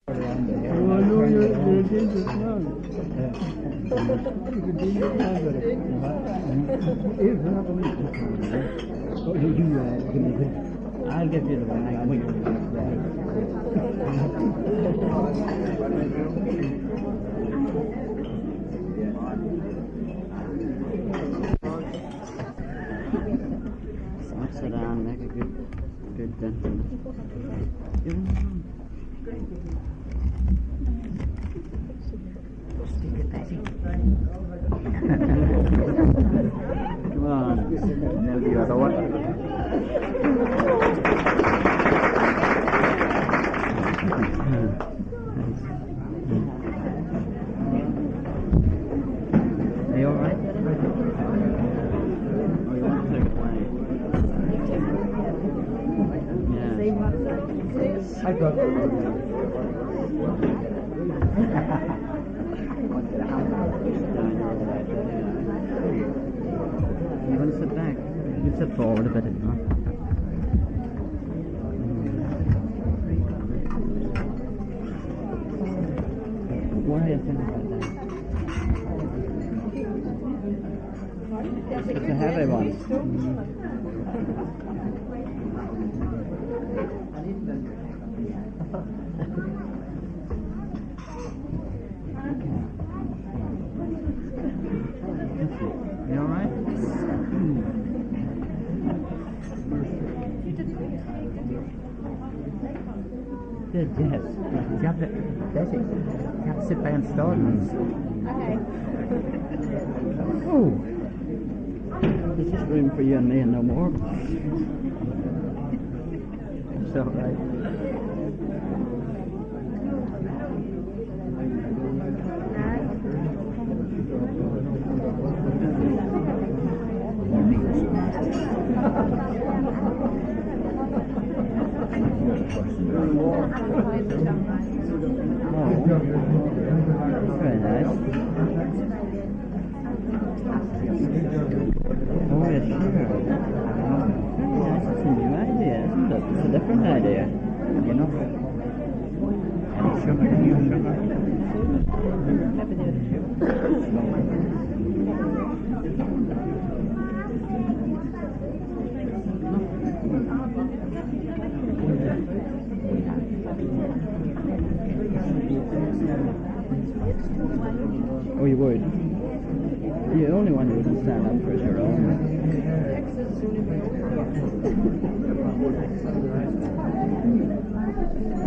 I'll give you the one. I'm waiting. Sit down, make a good dent. Come on. Now the other one. Are you alright? Oh, you want to take it away? Yeah. I got it. You want to sit back? You sit forward a bit, huh? What do you think about that? It's a heavy one. You alright? Good, yes. You have to, that's it. You have to sit back and start. Okay. Oh. There's just room for you and me and no more. It's alright. Very nice. Oh, yes, sure. Very nice. It's a new idea, isn't it? It's a different idea. You know? Any sugar? Oh, you would? The only one who wouldn't stand up for your own.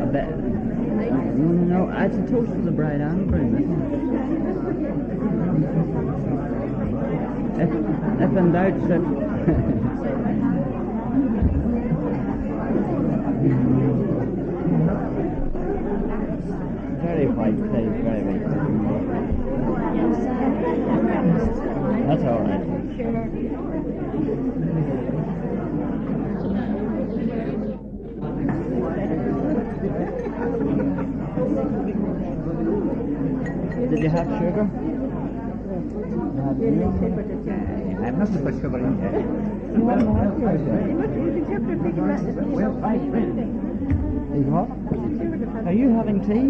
I bet. No, it's a toast to the bride and groom, isn't it? If in doubt, sit. Very white face, very white. That's all right. Did you have sugar? I have nothing but sugar in here. What? Are you having tea?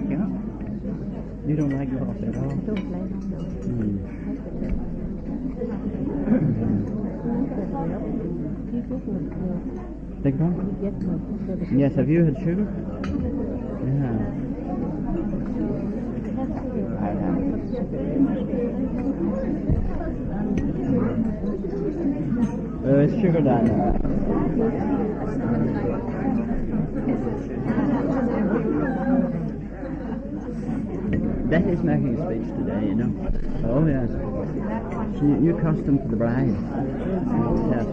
Yeah? You don't like coffee at all? I don't like Big one? Yes, have you had sugar? Yeah. It's sugar down there. Becky's making a speech today, you know. Oh, yes. New custom for the bride. Yes.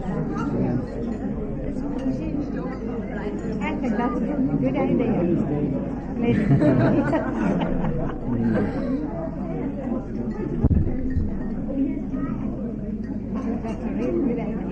I think that's a good idea. That's a really good idea.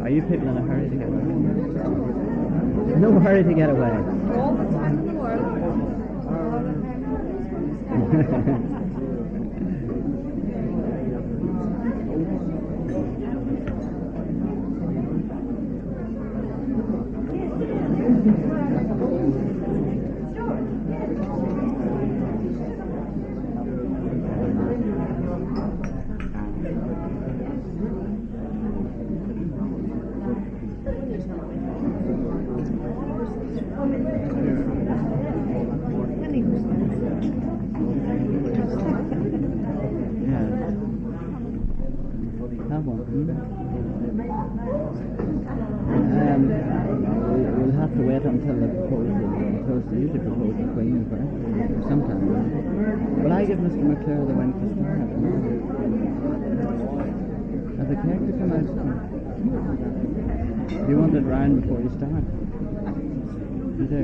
Are you people in a hurry to get away? No hurry to get away. All the time in the world. We'll have to wait until the proposal. They usually propose the Queen first, or sometime. Will I give Mr. McClure the win for start? Has the cake to come out? Do you want it round before you start? You do?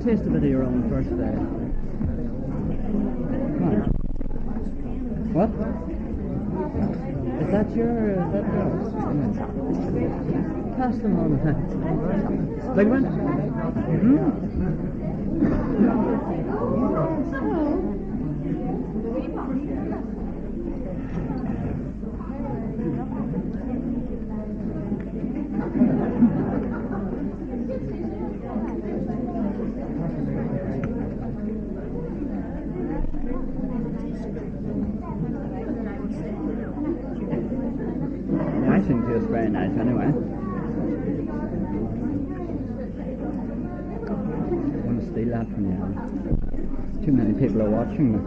Taste a bit of your own first day. Come on. What? Is that yours? Pass them on. Big one? I think it was very nice anyway. I want to steal that from you. Too many people are watching me.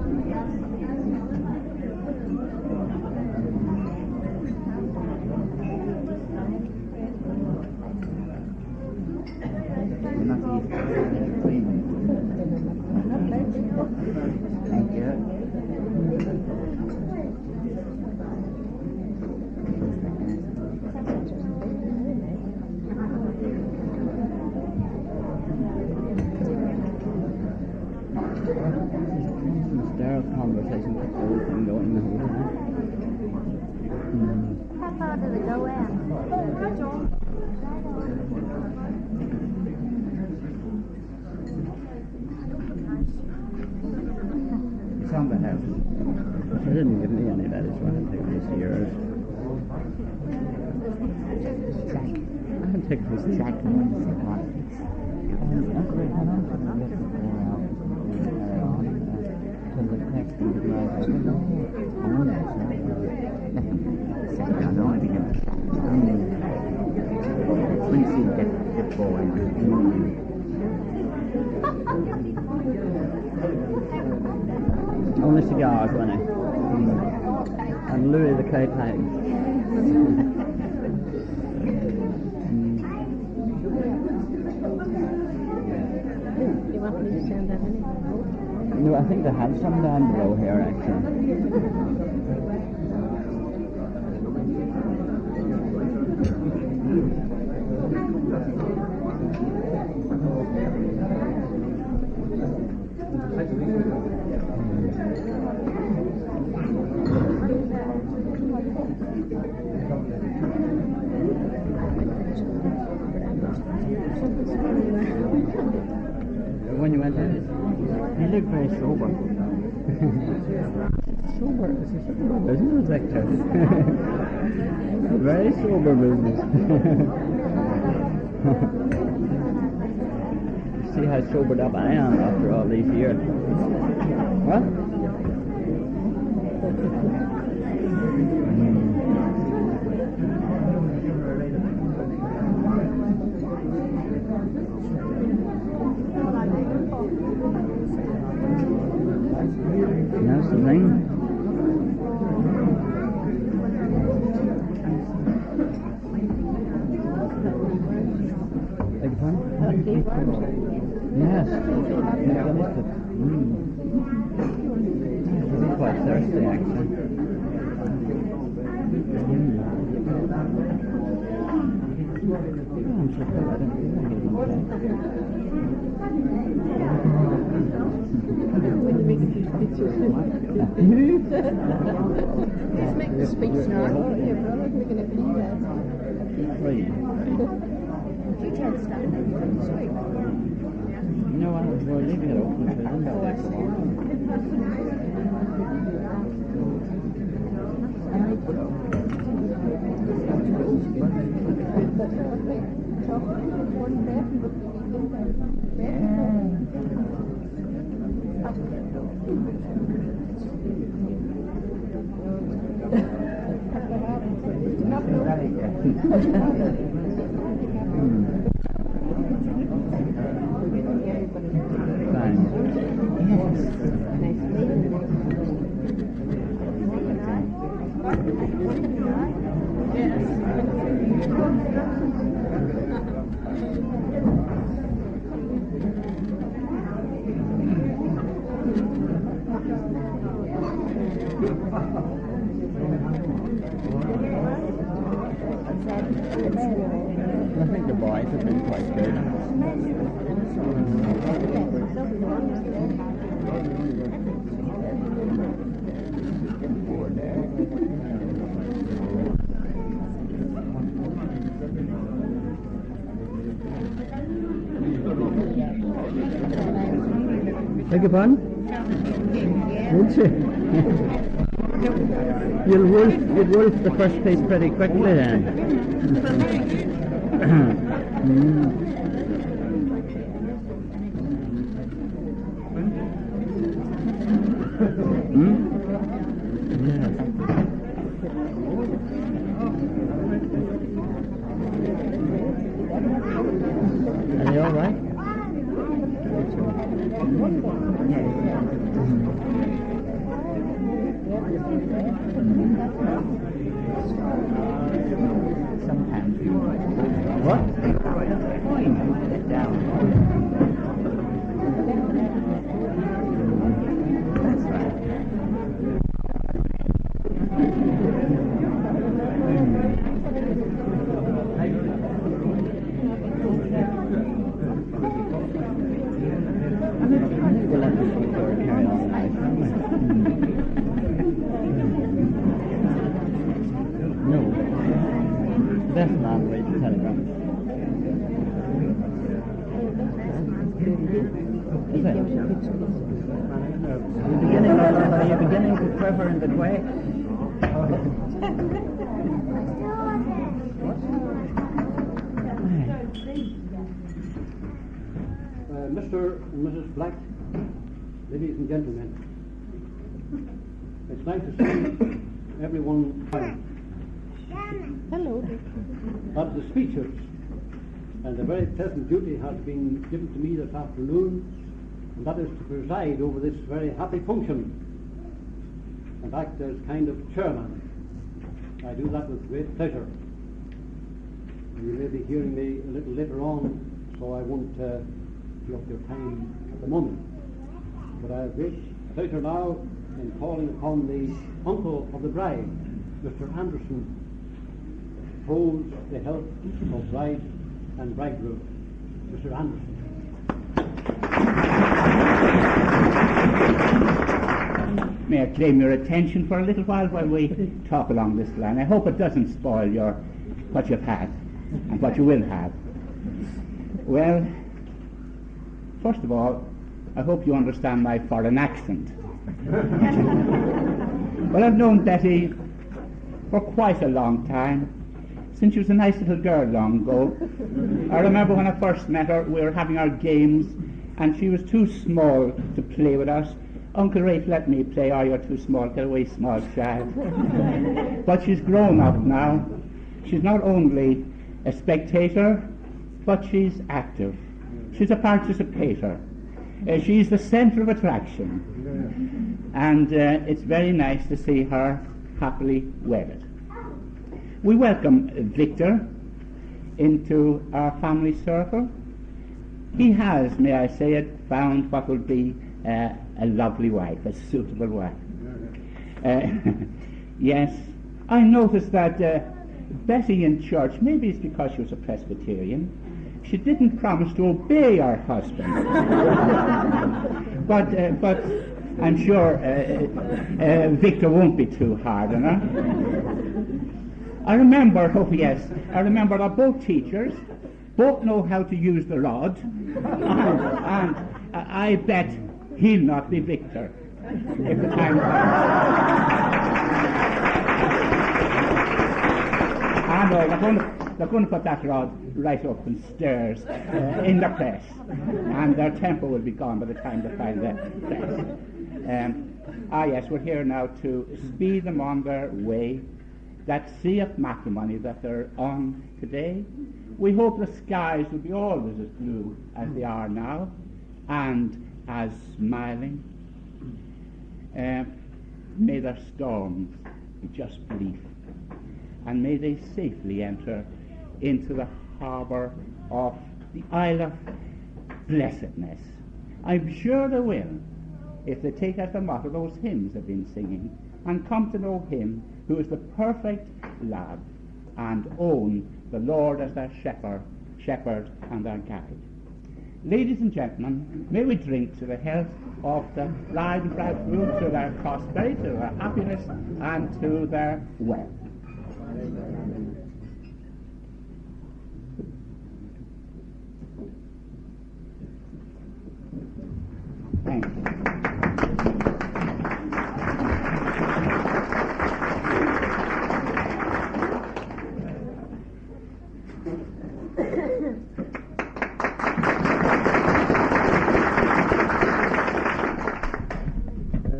Thank you. Conversation for the whole thing going the whole time. How far does it go out? It's on the house. They didn't give me any of that, so I can take this yours. I can take this Jack. Only cigars, wasn't it? And Louis the clay pipe. You want me to send that in? No, I think they have some down below here actually. When you went in, you look very sober. Sober? It's a sober business, Victor. Very sober business. See how sobered up I am after all these years. What? That's the thing. Beg your pardon? Yes. I'm quite thirsty actually. I'm so glad I don't feel like eating Let's make the speech now. Free. You tell stuff. Sweet. No, we're leaving it open for them. I think the boys have been quite good. Beg your pardon? Would you? You'll wolf the first piece pretty quickly then. Yes. Are they all right? Sometimes. What? Get down. That's right. We'll let this carry on nice, won't we? No. Best man read the telegram. Is it? Are you beginning to quiver in the way? Mr. and Mrs. Black, ladies and gentlemen, it's nice to see everyone. Hello. But the speeches and a very pleasant duty has been given to me this afternoon, and that is to preside over this very happy function and act as kind of chairman. I do that with great pleasure. You may be hearing me a little later on, so I won't take up your time at the moment. But I have great pleasure now in calling upon the uncle of the bride, Mr. Anderson, to propose the health of bride and bridegroom. Mr. Anderson. May I claim your attention for a little while we talk along this line? I hope it doesn't spoil what you've had and what you will have. Well, first of all, I hope you understand my foreign accent. Well, I've known Betty for quite a long time, since she was a nice little girl long ago. I remember when I first met her, we were having our games, and she was too small to play with us. Uncle Rafe let me play. Oh, you're too small, get away, small child. But she's grown up now. She's not only a spectator, but she's active. She's a participator. She's the centre of attraction. And it's very nice to see her happily wedded. We welcome Victor into our family circle. He has, may I say it, found what will be a lovely wife, a suitable wife. Yes, I noticed that Betty in church, maybe it's because she was a Presbyterian, she didn't promise to obey her husband. but I'm sure Victor won't be too hard on her. I remember that both teachers both know how to use the rod, and I bet he'll not be Victor if the time comes. I know they're going to put that rod right up in stairs in the press, and their temper will be gone by the time they find the press. Yes, we're here now to speed them on their way, that sea of matrimony that they're on today. We hope the skies will be always as blue as they are now, and as smiling. May their storms be just brief, and may they safely enter into the harbour of the Isle of Blessedness. I'm sure they will, if they take as the motto those hymns they've been singing, and come to know Him who is the perfect love, and own the Lord as their shepherd and their guide. Ladies and gentlemen, may we drink to the health of the bride and bridegroom, to their prosperity, to their happiness, and to their wealth. Thank you.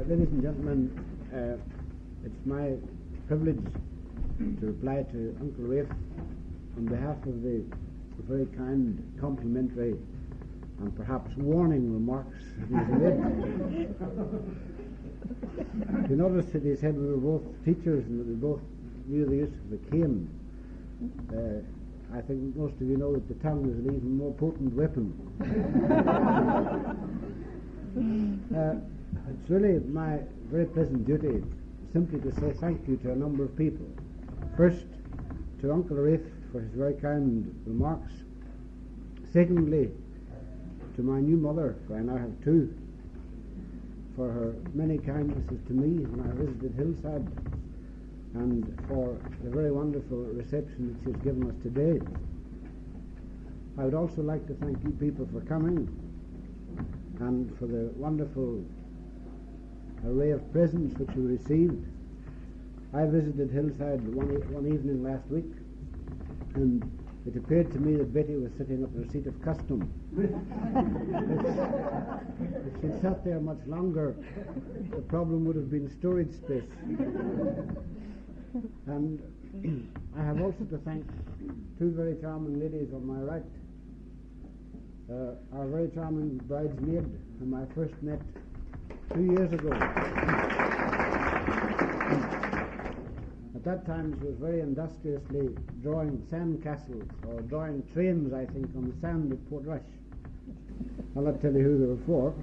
Ladies and gentlemen, it's my privilege to reply to Uncle Rafe on behalf of the very kind, complimentary, and perhaps warning remarks that he's made. You notice that he said we were both teachers and that we both knew the use of the cane. I think most of you know that the tongue is an even more potent weapon. It's really my very pleasant duty simply to say thank you to a number of people. First, to Uncle Rafe for his very kind remarks. Secondly, to my new mother, for I now have two, for her many kindnesses to me when I visited Hillside, and for the very wonderful reception that she's given us today. I would also like to thank you people for coming, and for the wonderful array of presents which you received. I visited Hillside one evening last week, and it appeared to me that Betty was sitting up in her seat of custom. If she'd sat there much longer, the problem would have been storage space. And I have also to thank two very charming ladies on my right. Our very charming bridesmaid, whom I first met 2 years ago. At that time she was very industriously drawing sand castles, or drawing trains, I think, on the sand at Port Rush. I'll not tell you who they were for.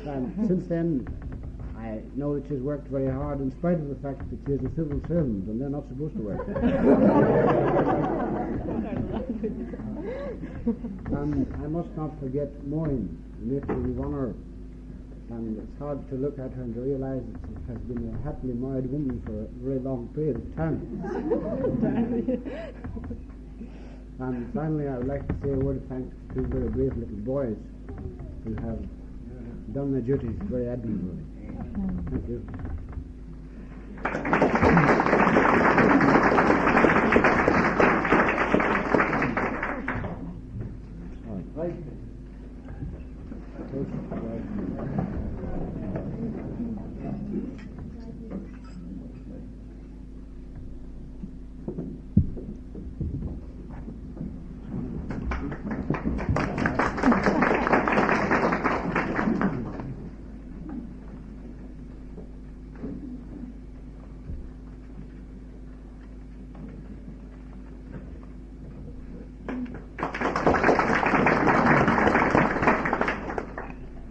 And since then I know that she's worked very hard in spite of the fact that she's a civil servant and they're not supposed to work. And I must not forget Maureen, the matron of honour, and it's hard to look at her and to realise that she has been a happily married woman for a very long period of time. And finally I would like to say a word of thanks to two very brave little boys who have done their duties very admirably. Thank you. Right.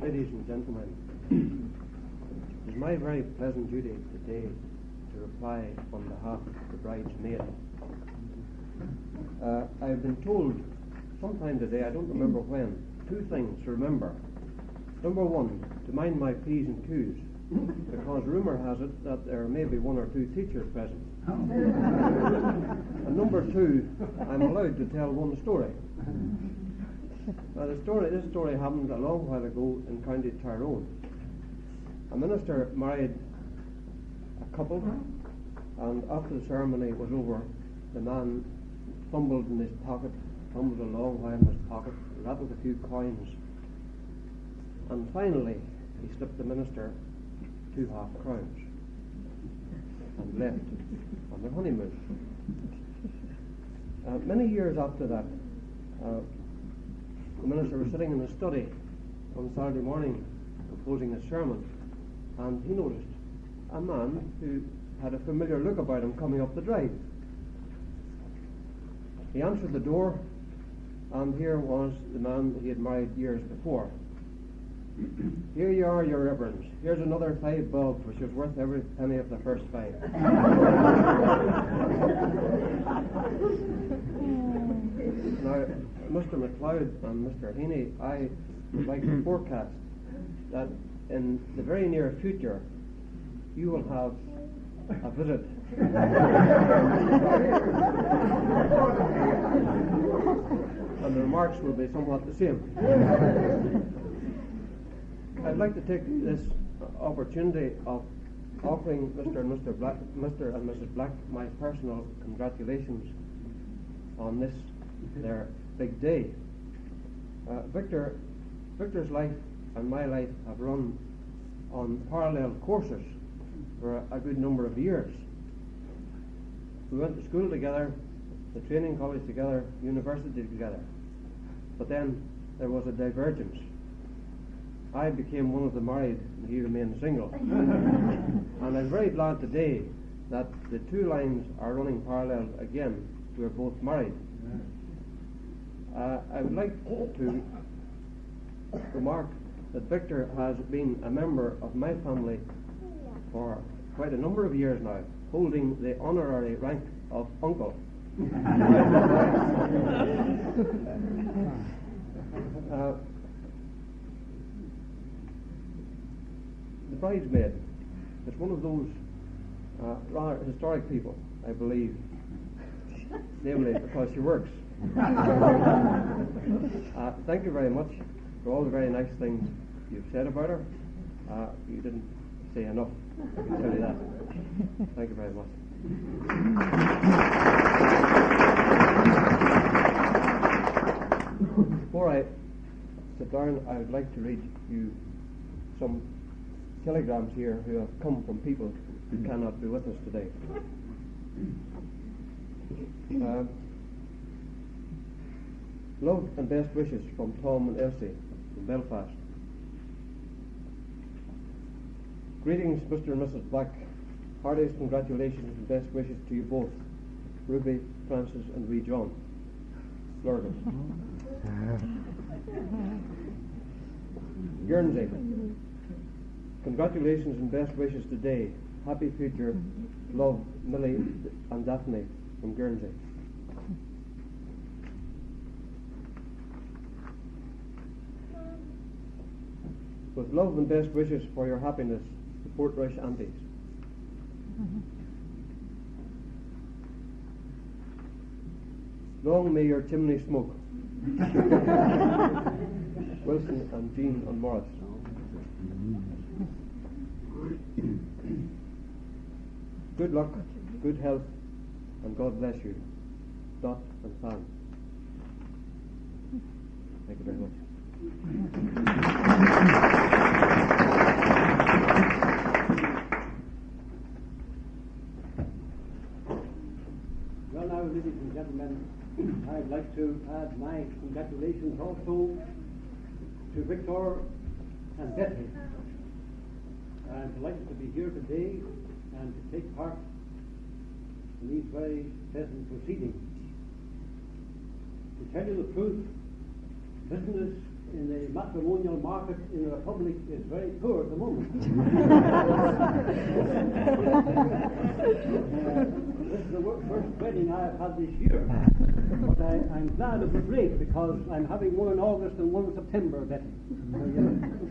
Ladies and gentlemen, it is my very pleasant duty today to reply on behalf of the bridesmaid. I have been told sometime today, I don't remember when, two things to remember Number one, to mind my P's and Q's, because rumour has it that there may be one or two teachers present. And number two, I'm allowed to tell one story. Now this story happened a long while ago in County Tyrone. A minister married a couple, and after the ceremony was over, the man fumbled in his pocket, fumbled a long while in his pocket, rattled a few coins, and finally he slipped the minister 2 half-crowns and left on their honeymoon. Many years after that, the minister was sitting in his study on Saturday morning composing his sermon, and he noticed a man who had a familiar look about him coming up the drive. He answered the door, and here was the man he had married years before. "Here you are, your reverence. Here's another 5 bob, which is worth every penny of the first 5. Now, Mr. MacLeod and Mr. Heaney, I would like to forecast that in the very near future you will have a visit and the remarks will be somewhat the same. I'd like to take this opportunity of offering Mr. and Mrs. Black my personal congratulations on this, their big day. Victor's life and my life have run on parallel courses for a good number of years. We went to school together, the training college together, university together. But then there was a divergence. I became one of the married and he remained single. And I'm very glad today that the 2 lines are running parallel again. We're both married. I would like to remark that Victor has been a member of my family for quite a number of years now, holding the honorary rank of uncle. The bridesmaid is one of those rather historic people, I believe, namely because she works. Thank you very much for all the very nice things you've said about her. You didn't say enough, I can tell you that. Thank you very much. Before I sit down, I would like to read you some telegrams here who have come from people who cannot be with us today. Love and best wishes from Tom and Elsie from Belfast. Greetings, Mr. and Mrs. Black. Heartiest congratulations and best wishes to you both, Ruby, Francis and wee John. Lurgan. Guernsey. Congratulations and best wishes today. Happy future. Love, Millie and Daphne from Guernsey. With love and best wishes for your happiness, the Portrush Aunties. Long may your chimney smoke. Wilson and Jean and Morris. Good luck, good health, and God bless you. Dot and Fan. Thank you very much. Well now, ladies and gentlemen, I'd like to add my congratulations also to Victor and Betty. I'm delighted to be here today and to take part in these very pleasant proceedings. To tell you the truth, business in the matrimonial market in the Republic is very poor at the moment. This is the first wedding I have had this year. But I'm glad of the break because I'm having one in August and one in September, Betty.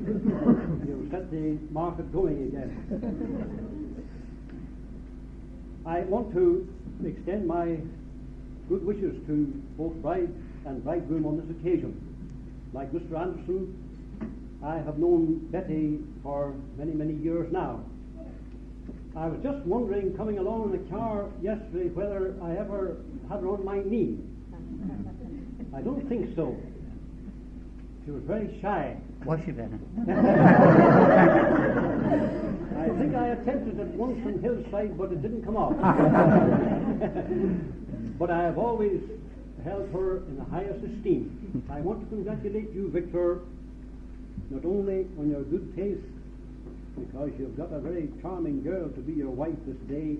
You've set the market going again. I want to extend my good wishes to both bride and bridegroom on this occasion. Like Mr. Anderson, I have known Betty for many, many years now. I was just wondering, coming along in the car yesterday, whether I ever had her on my knee. I don't think so. She was very shy. Was she better? I think I attempted it once in Hillside, but it didn't come off. But I have always held her in the highest esteem. I want to congratulate you, Victor, not only on your good taste, because you've got a very charming girl to be your wife this day,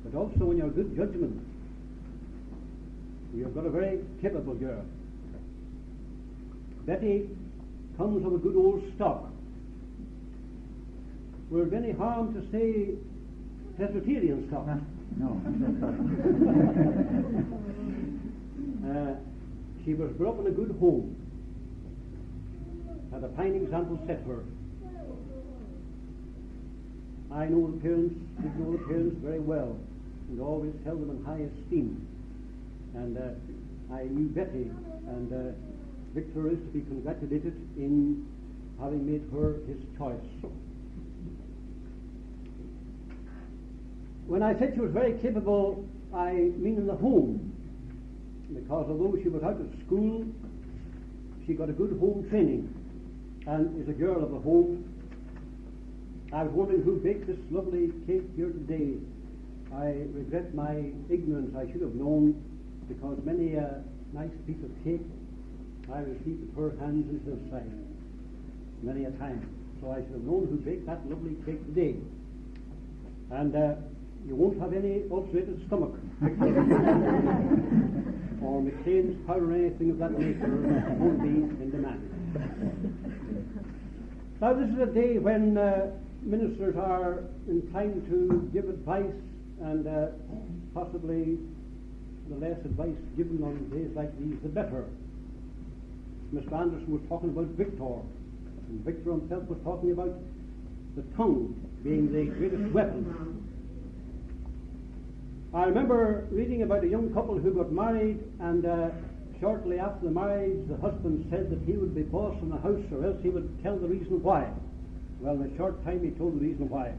but also on your good judgment. You've got a very capable girl. Betty comes of a good old stock. Will it be any harm to say Presbyterian stock? No. She was brought up in a good home. Had a fine example set her. I know the parents, did know the parents very well, and always held them in high esteem. And I knew Betty, and Victor is to be congratulated in having made her his choice. When I said she was very capable, I mean in the home, because although she was out of school, she got a good home training and is a girl of the home. I was wondering who baked this lovely cake here today. I regret my ignorance. I should have known, because many a nice piece of cake I received at her hands in Hillside many a time. So I should have known who baked that lovely cake today. And you won't have any ulcerated stomach or McLean's powder or anything of that nature won't be in demand. Now this is a day when ministers are inclined to give advice, and possibly the less advice given on days like these, the better. Mr. Anderson was talking about Victor, and Victor himself was talking about the tongue being the greatest weapon. I remember reading about a young couple who got married, and shortly after the marriage the husband said that he would be boss in the house, or else he would tell the reason why. Well, in a short time he told the reason why.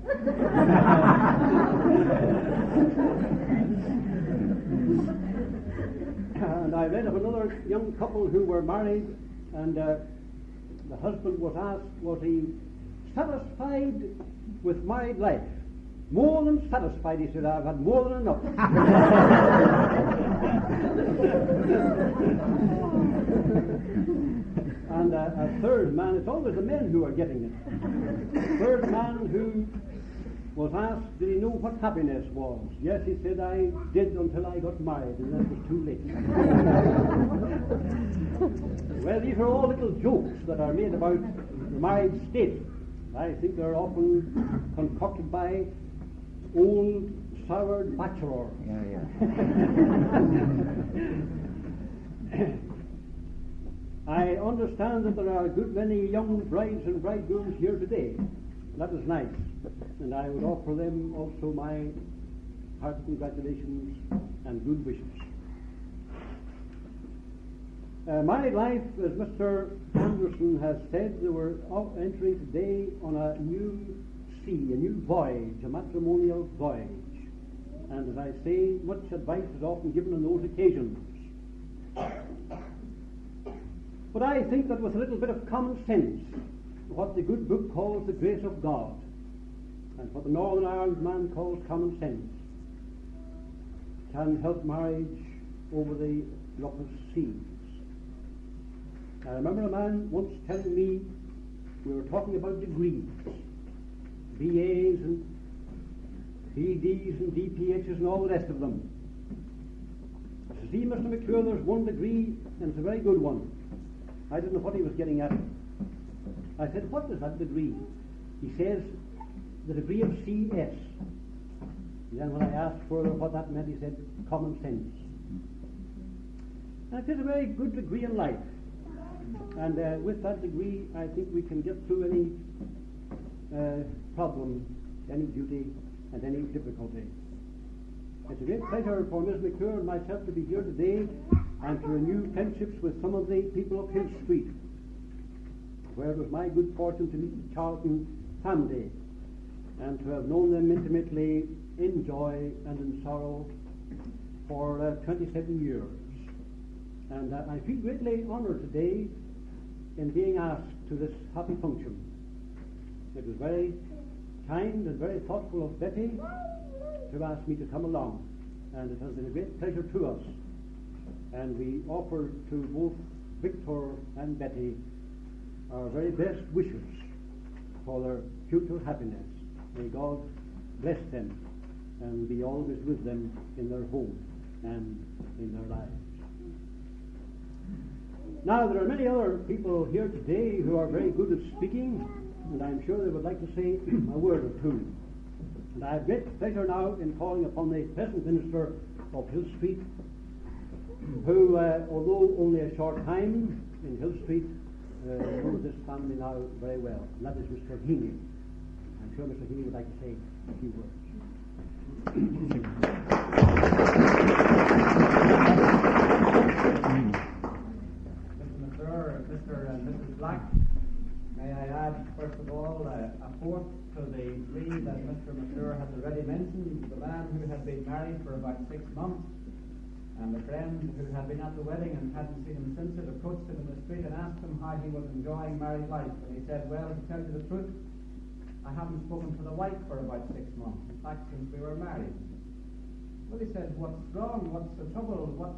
And I read of another young couple who were married, and the husband was asked, was he satisfied with married life? More than satisfied, he said. I've had more than enough. And a third man, it's always the men who are getting it. A third man who was asked, did he know what happiness was? Yes, he said, I did until I got married, and that was too late. Well, these are all little jokes that are made about the married state. I think they're often concocted by old soured bachelor. I understand that there are a good many young brides and bridegrooms here today. That is nice, and I would offer them also my hearty congratulations and good wishes. Married life, as Mr. Anderson has said, they were entering today on a new sea, a new voyage, a matrimonial voyage. And as I say, much advice is often given on those occasions. But I think that with a little bit of common sense, what the good book calls the grace of God, and what the Northern Ireland man calls common sense, can help marriage over the roughest seas. I remember a man once telling me, we were talking about degrees, BAs and PDs and DPHs and all the rest of them. To see, Mr. McClure, there's one degree, and it's a very good one. I didn't know what he was getting at. I said, what is that degree? He says, the degree of CS. And then when I asked further what that meant, he said, common sense. And it is a very good degree in life. And with that degree, I think we can get through any problem, any duty, and any difficulty. It's a great pleasure for Ms. McClure and myself to be here today and to renew friendships with some of the people of Hill Street, where it was my good fortune to meet the Charlton family and to have known them intimately in joy and in sorrow for 27 years. And I feel greatly honoured today in being asked to this happy function. It was very kind and very thoughtful of Betty to ask me to come along, and it has been a great pleasure to us. And we offer to both Victor and Betty our very best wishes for their future happiness. May God bless them and be always with them in their home and in their lives. Now, there are many other people here today who are very good at speaking, and I'm sure they would like to say a word or two. And I have great pleasure now in calling upon the present minister of Hill Street, who, although only a short time in Hill Street, knows this family now very well, and that is Mr. Heaney. I'm sure Mr. Heaney would like to say a few words. Mr. McClure, Mr. and Mrs. Black, may I add, first of all, a fourth to the three that Mr. McClure has already mentioned, the man who had been married for about 6 months, and a friend who had been at the wedding and hadn't seen him since it, approached him in the street and asked him how he was enjoying married life. And he said, well, to tell you the truth, I haven't spoken to the wife for about 6 months, in fact, since we were married. Well, he said, what's wrong? What's the trouble? What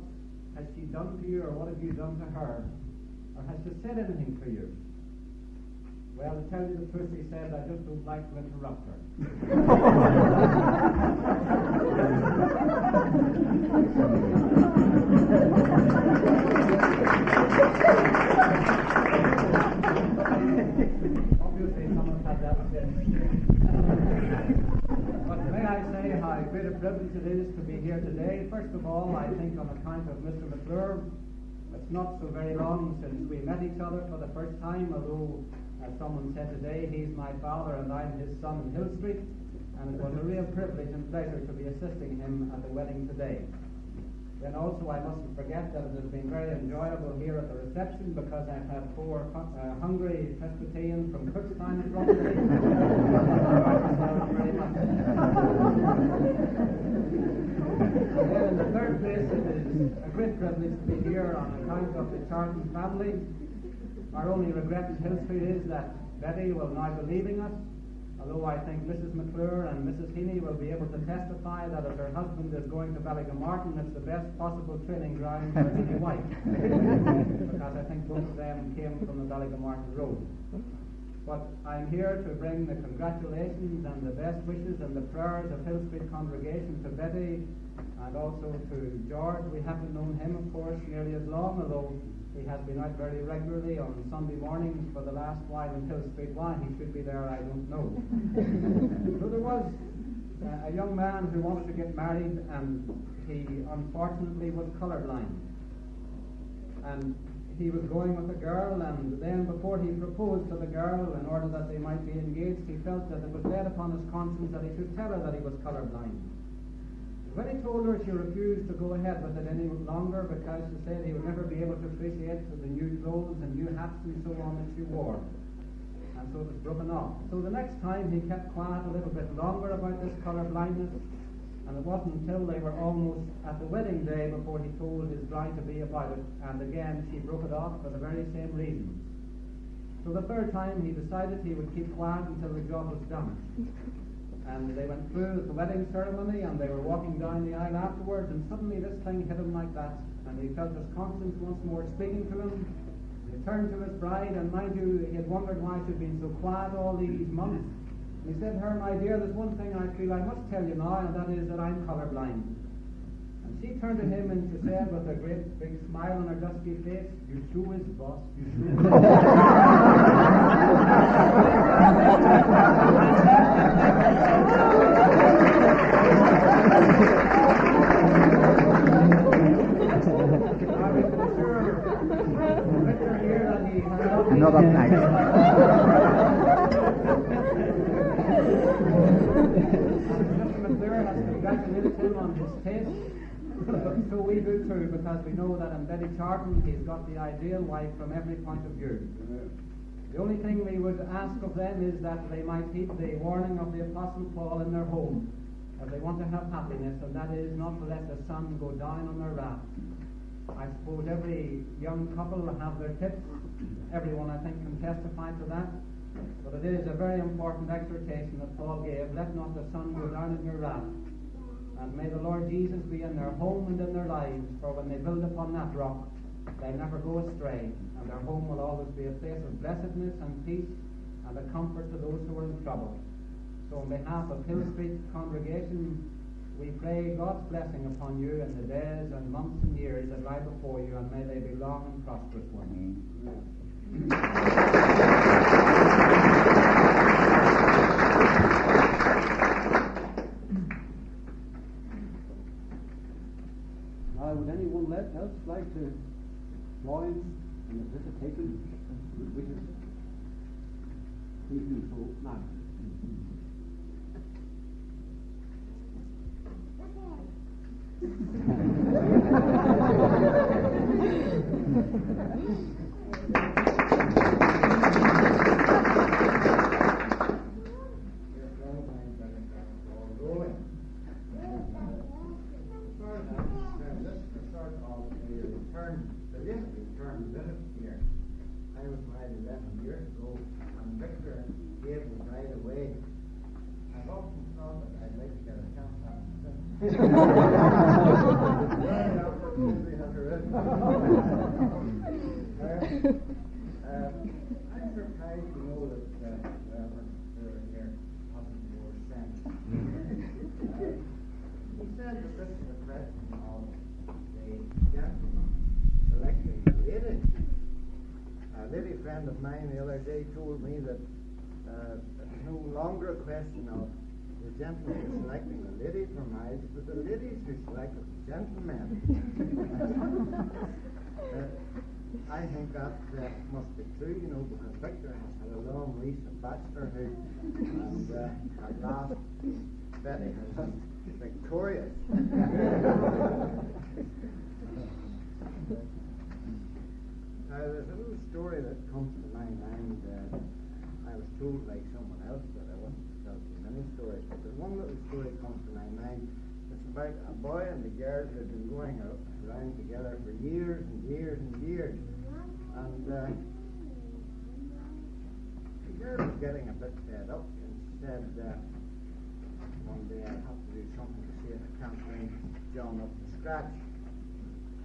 has she done to you, or what have you done to her? Or has she said anything to you? Well, to tell you the truth, he said, I just don't like to interrupt her. Obviously, someone had that sense. But may I say how great a privilege it is to be here today. First of all, I think on account of Mr. McClure, it's not so very long since we met each other for the first time, although, as someone said today, he's my father and I'm his son in Hill Street, and it was a real privilege and pleasure to be assisting him at the wedding today. Then also I mustn't forget that it has been very enjoyable here at the reception, because I've had 4 hungry Presbyterians from Cookstown from me. Very much. And then in the third place, it is a great privilege to be here on account of the Charlton family. Our only regret in Hill Street is that Betty will now be leaving us, although I think Mrs. McClure and Mrs. Heaney will be able to testify that if her husband is going to Ballygamartin, it's the best possible training ground for any wife, because I think both of them came from the Ballygamartin road. But I'm here to bring the congratulations and the best wishes and the prayers of Hill Street congregation to Betty, and also to George. We haven't known him, of course, nearly as long, although he has been out very regularly on Sunday mornings for the last while in Hill Street. Why he should be there, I don't know. So there was a young man who wanted to get married, and he unfortunately was colourblind. And he was going with a girl, and then before he proposed to the girl, in order that they might be engaged, he felt that it was laid upon his conscience that he should tell her that he was colourblind. When he told her, she refused to go ahead with it any longer, because she said he would never be able to appreciate the new clothes and new hats and so on that she wore. And so it was broken off. So the next time he kept quiet a little bit longer about this colour blindness, and it wasn't until they were almost at the wedding day before he told his bride-to-be about it, and again she broke it off for the very same reason. So the third time he decided he would keep quiet until the job was done. And they went through the wedding ceremony, and they were walking down the aisle afterwards, and suddenly this thing hit him like that, and he felt his conscience once more speaking to him. He turned to his bride, and mind you, he had wondered why she'd been so quiet all these months. And he said to her, my dear, there's one thing I feel I must tell you now, and that is that I'm colourblind. And she turned to him and she said, with a great big smile on her dusky face, you sure is, boss, you sure is. Victor here that he another pint. Mr. McClure has congratulated him on his taste. So we do too, because we know that in Betty Charlton he's got the ideal wife from every point of view. The only thing we would ask of them is that they might heed the warning of the Apostle Paul in their home, if they want to have happiness, and that is not to let the sun go down on their wrath. I suppose every young couple will have their tips. Everyone, I think, can testify to that. But it is a very important exhortation that Paul gave. Let not the sun go down in your wrath. And may the Lord Jesus be in their home and in their lives, for when they build upon that rock, they never go astray, and their home will always be a place of blessedness and peace and a comfort to those who are in trouble. So on behalf of Hill Street congregation, we pray God's blessing upon you in the days and months and years that lie before you, and may they be long and prosperous ones. Now, would anyone else like to join in the visitation with wishes? Please do so now. Return visit here. I was married 11 years ago, and Victor gave me right away. I've often thought that I'd like to get a chance at it. I'm surprised to know that we're here hasn't more sense. He said that this is a question of the gentleman selecting the lady. A lady friend of mine the other day told me that it's no longer a question of the gentleman selecting the lady for marriage, but the ladies who select the gentlemen. I think that must be true, you know, because Victor has had a long lease of bachelorhood, and at last Betty has been victorious. Now, there's a little story that comes to my mind. I was told by someone else that I wasn't to tell too many stories, but there's one little story that comes to my mind. It's about a boy and the girl who had been going around together for years and years and years. And the girl was getting a bit fed up and said, one day I'll have to do something to see if I can't bring John up to scratch.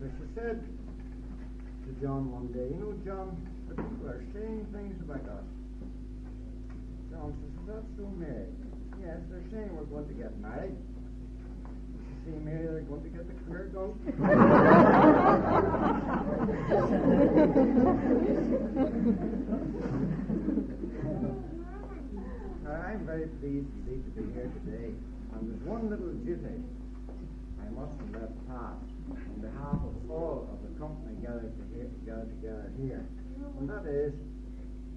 So she said to John one day, you know, John, the people are saying things about us. John says, that's so, Mary. Yes, they're saying we're going to get married. You see, Mary, they're going to get the career goat. I'm very pleased indeed to be here today, and there's one little duty I mustn't let pass on behalf of all of the company gathered together here, and that is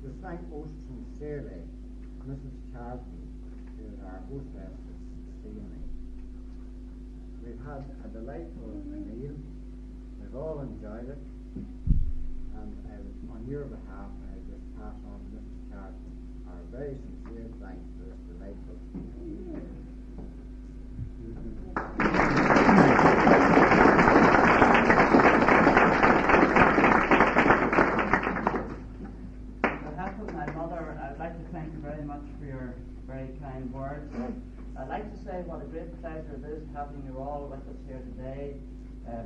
to thank most sincerely Mrs. Charlton, who is our hostess this evening. We've had a delightful meal, we've all enjoyed it, and on your behalf I just pass on to Mrs. Charlton our very sincere thanks for this delightful evening. Thank you very much for your very kind words. I'd like to say what a great pleasure it is having you all with us here today,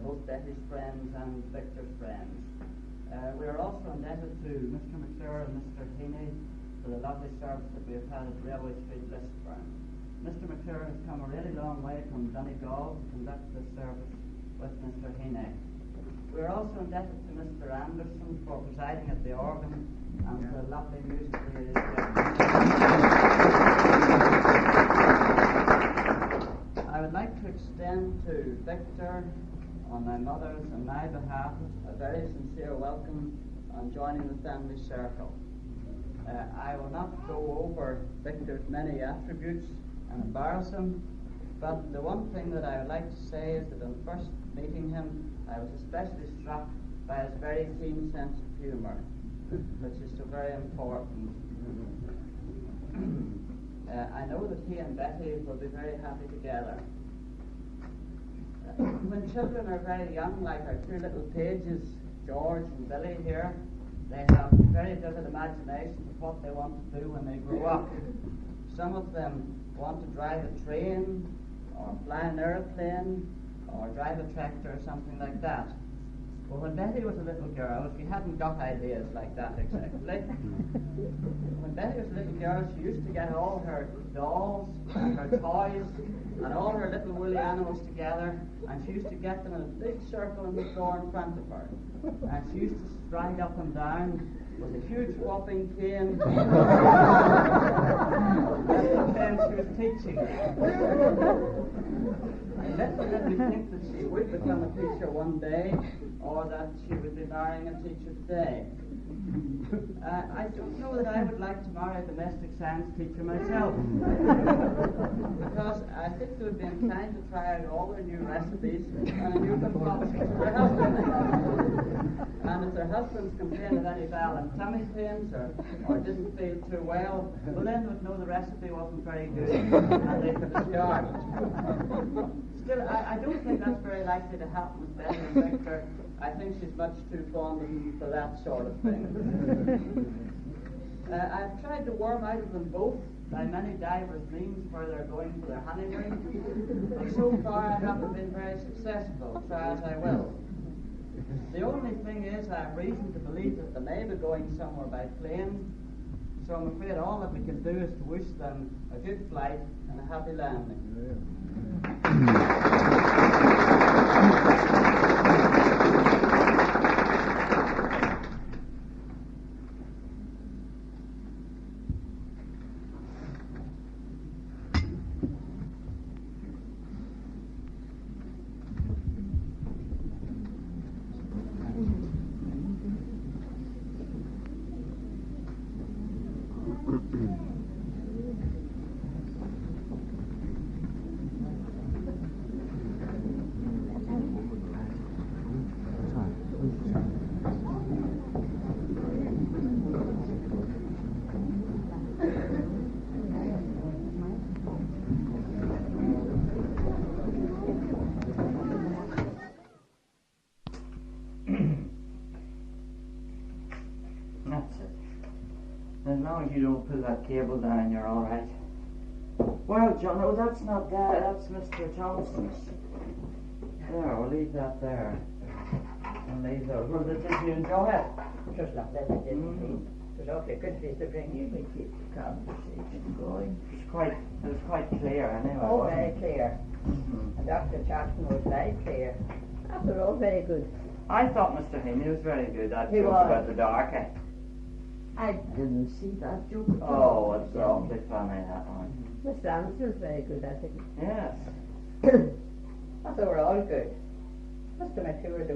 both Betty's friends and Victor's friends. We are also indebted to Mr. McClure and Mr. Heaney for the lovely service that we have had at Railway Street Lisburn. Mr. McClure has come a really long way from Donegal to conduct this service with Mr. Heaney. We are also indebted to Mr. Anderson for presiding at the organ and the lovely music that he is giving. I would like to extend to Victor, on my mother's and my behalf, a very sincere welcome on joining the family circle. I will not go over Victor's many attributes and embarrass him, but the one thing that I would like to say is that on first meeting him, I was especially struck by his very keen sense of humour, which is so very important. I know that he and Betty will be very happy together. When children are very young, like our two little pages, George and Billy here, they have very vivid imaginations of what they want to do when they grow up. Some of them want to drive a train, or fly an aeroplane, or drive a tractor, or something like that. Well, when Betty was a little girl, she hadn't got ideas like that exactly. When Betty was a little girl, she used to get all her dolls and her toys and all her little woolly animals together, and she used to get them in a big circle on the floor in front of her. And she used to stride up and down with a huge whopping cane. That's the cane she was teaching. I little did we think that she would become a teacher one day, or that she would be marrying a teacher today. I don't know that I would like to marry a domestic science teacher myself, because I think they would be inclined to try out all their new recipes and a new concoction for their husbands. And if their husbands complain of any violent tummy pains or didn't feel too well, then they would know the recipe wasn't very good and they could discard it. Still, I don't think that's very likely to happen with Betty and Victor. I think she's much too fond of him for that sort of thing. I've tried to worm out of them both by many diverse means where they're going for their honeymoon, but so far I haven't been very successful, try as I will. The only thing is I have reason to believe that they may be going somewhere by plane, so I'm afraid all that we can do is to wish them a good flight and a happy landing. That's it. As long as you don't pull that cable down, you're all right. Well, John, no, that's not that. That's Mr. Thompson's. There, we'll leave that there. And leave those. Well, did you enjoy it? Just not that it didn't mean. It was awfully good for you to bring you. We keep the conversation going. It was quite clear anyway. Oh, wasn't very it? clear. And Dr. Charlton was very clear. After all, very good. I thought Mr. Heaney was very good. That He joke was. about the dark. I didn't see that joke at Oh, all. it's awfully funny, that one. Mr. Anderson was very good, I think. Yes. I thought they were all good. Mr. McClure,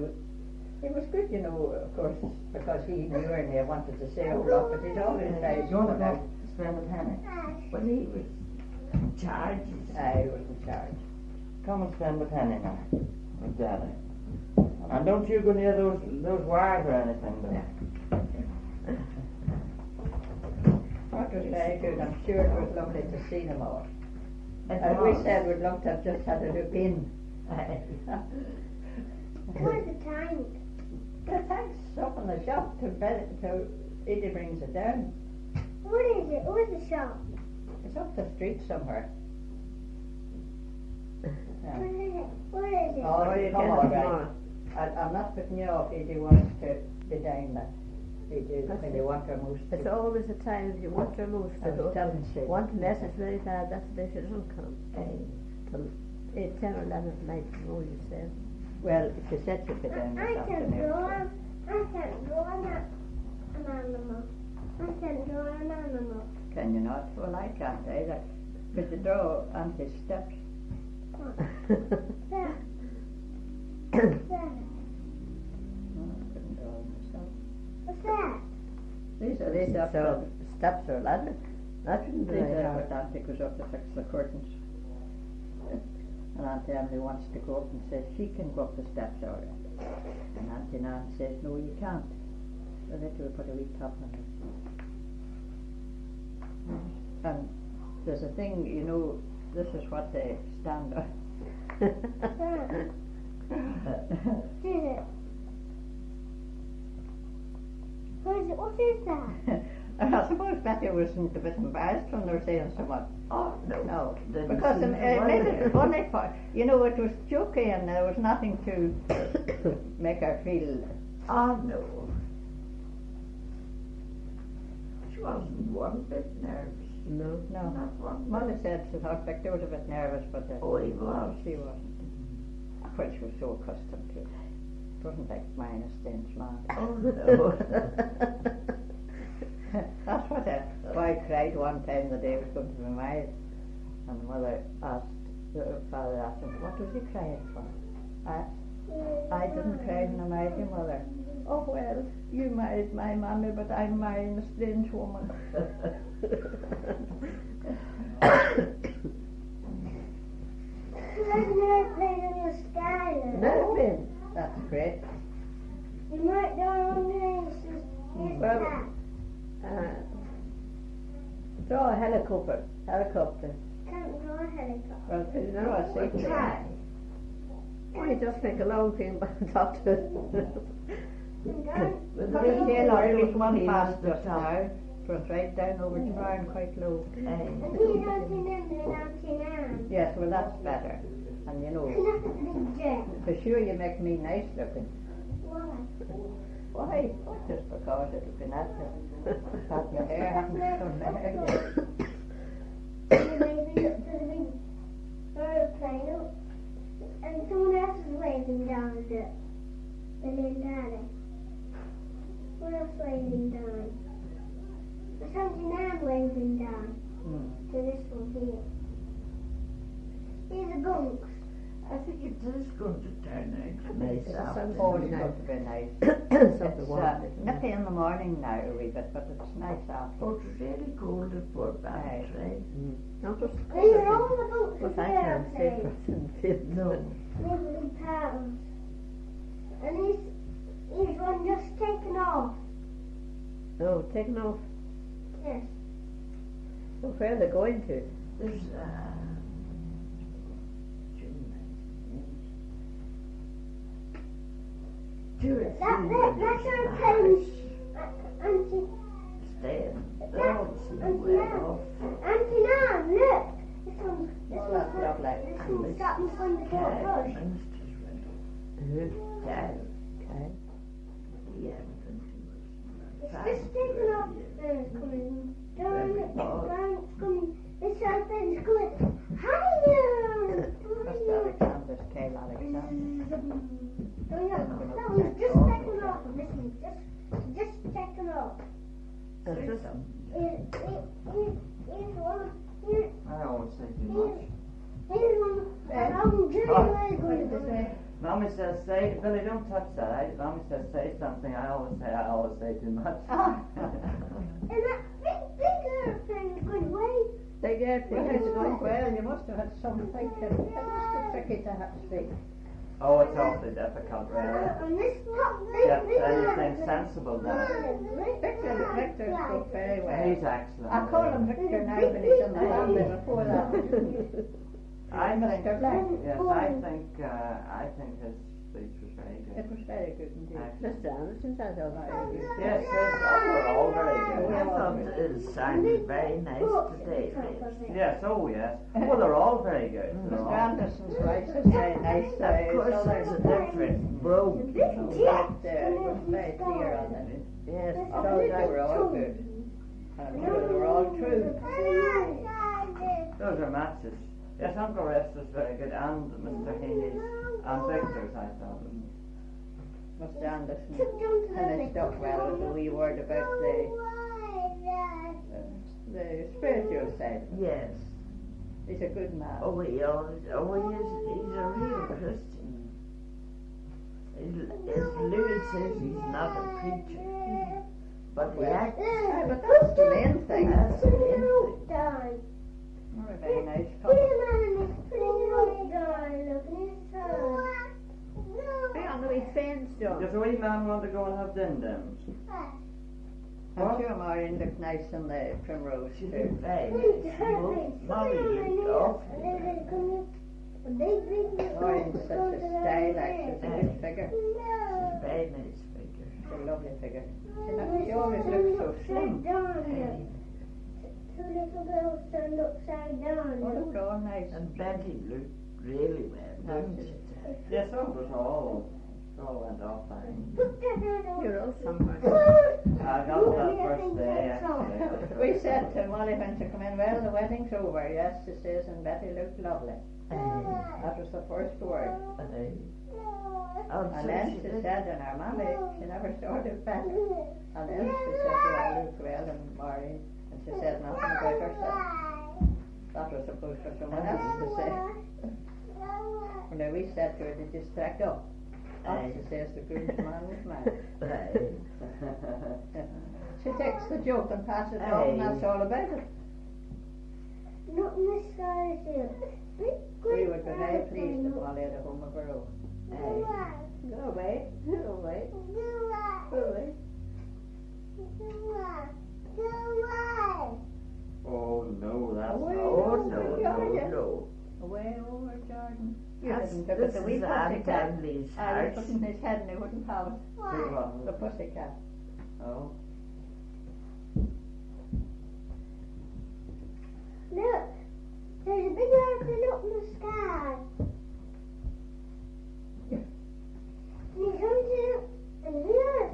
he was good, you know, of course, because he knew and he wanted to say a lot, but he's always tried Do you want to to go spend a penny? But he was in charge. I was in charge. Come and spend a penny now with Daddy. And don't you go near those wires or anything, though. That was very good. I'm sure it was lovely to see them all. It And we was. said we'd love to have just had a look in. What's the time? The tank's up in the shop till Edie brings it down. What is it? Where's the shop? It's up the street somewhere. Yeah. What is it? Oh, you come can on, all right. I'm not putting you off. Edie wants to be down that. When you want her most. It's always a time if you want her most I to was telling you. want unless it's very bad, that's the day she doesn't come. Till 8, 10 or 11 at night, you know, you said. Well, she said she'd be down this I can draw. afternoon. I can draw an animal. I can draw an animal. Can you not? Well, I can't either. But you draw on his steps. There. Oh, There. I couldn't draw myself. What's that? So steps or ladder. That shouldn't be Lisa very hard. with Auntie goes up to fix the curtains. And Auntie Emily wants to go up and says she can go up the steps all right. And Auntie Nan says, no, you can't. So they will put a wee top on it. And there's a thing, you know, this is what they stand on. What is that? I suppose Betty wasn't a bit embarrassed when they were saying so much. Oh, no. No, Didn't because seem it to made worry it her. funny for, you know, it was jokey and there was nothing to make her feel. Oh, no. She wasn't one bit nervous. No. No, Not one Mother said she thought Victor was a bit nervous, but Oh, he was. she wasn't. Well, she was so accustomed to it. It wasn't like mine, a stench man. Oh, no. That's what a boy cried one time the day he was going to be married. And the mother asked, the father asked him, what was he crying for? I didn't cry when I married your mother. Oh, well, you married my mammy, but I'm marrying a strange woman. There's an airplane in the sky An now. airplane. That's great. You might go on there, it's Well, that. Draw a helicopter. Helicopter. Can't go a helicopter. Well, could you draw a seat? Try. Why just make a long thing by the top to it? With the wee tail on, there was one past just now. It was right down over the barn, quite low. And you don't remember Auntie Nan. Yes, well, that's better. And you know, Look at the big jet. for sure you make me nice looking. Why? Why? Just because it'll be natural. Got my hair, haven't done my hair yet. You maybe look to the big airplane up. And someone else is waving down at it. Billy and Daddy. What else waving down? There's Auntie Nan waving down to this one here. These are gunks. I think it is going to turn out nice after. Oh, it's going to be nice. Something It's warm. nippy in the morning now a wee bit, but it's nice after. Oh, it's really cold at Fort Banks, right? Not just These are all the gunks but of I the can't see airplane. it. No. These are big pounds. And he's one just taken off. No, taken off. Yes. So where are they going to? There's, That's airplane. Auntie. Stay. Auntie Nan. Auntie Nan, look. This one's That's lovely. this one's got me from the Fort Rush. Okay. It's just taken off. It's coming down. It's coming. This airplane's going higher. That's Alexander's tail, Alexander. Oh yeah, that one's just taken off. And this one's just taken off. Here's one. I always say too much. Here's one. And I'm really going to say. Mommy says say, Billy, don't touch that. Mommy says say something. I always say too much. And that big airplane is going way. Big airplane is going well. You must have had some thinking. It must be tricky to have to speak. Oh, it's awfully difficult, really. And this top Get big anything sensible done. Victor spoke very well. He's excellent. I call him Victor now, but he's in the family before that. I think, Mr. Black. yes, I think his speech was very It good. was very good indeed. Excellent. Mr. Anderson said all very good. Yes, they're all very good. I thought it sounded very nice today. Yes, oh yes. Well, they're all very good. They're Mr. all- Anderson's voice is very nice. Of course, it's a different brogue. It was very clear on it. Yes. So they were all good. I'm sure they were all true. Those are matches. Yes, Uncle Rest was very good, and Mr. Heaney's and Victor's, I thought. Mr. Anderson finished up well with a wee word about the spiritual side. Yes. He's a good man. Oh, he is. He's a real Christian. As Louis says, he's not a preacher. But the act, But that's the main thing. that's the main thing. Done. You're a very nice Put couple. him on his pretty done. Look at his tongue. Hey, on the wee friends, John. Does the wee man want to go and have din-dins? I'm sure Maureen looked nice in the primrose She too. did very Please, nice. hurry. Molly looked awfully nice. A big Maureen's such a style, actually. She's a good figure. No. Very nice figure. She's a lovely figure. She always looks so slim. Hey. Two little girls turned upside down. Oh, look, all nice. And Betty looked really well, didn't she? Yes, so it was all went off fine. Put that hand on. You're all somewhere. I got it that first day, actually. We said to Molly when she come in, well, the wedding's over. Yes, she says, and Betty looked lovely. That was the first word. Hey. And then she said, and our mammy, she never started better. And then she said, you all look well, and Maureen, and she said nothing about herself. That was supposed for someone else to say. And then we said to her, did you stack up? And she says, the groomsman was mine. Hey. She takes the joke and passes it on, and that's all about it. Not in the sky here. We would be very pleased if Molly had a home of her own. Go away. Go away. Go away. Oh no, that's Away, no. Away over Jordan. You That's- didn't look this at the is wee Aunt pussycat. Emily's I was house. putting his head and he wouldn't have it. Big one. The pussycat. Oh. Look, there's a big airplane up in the sky. And he's hunting and here.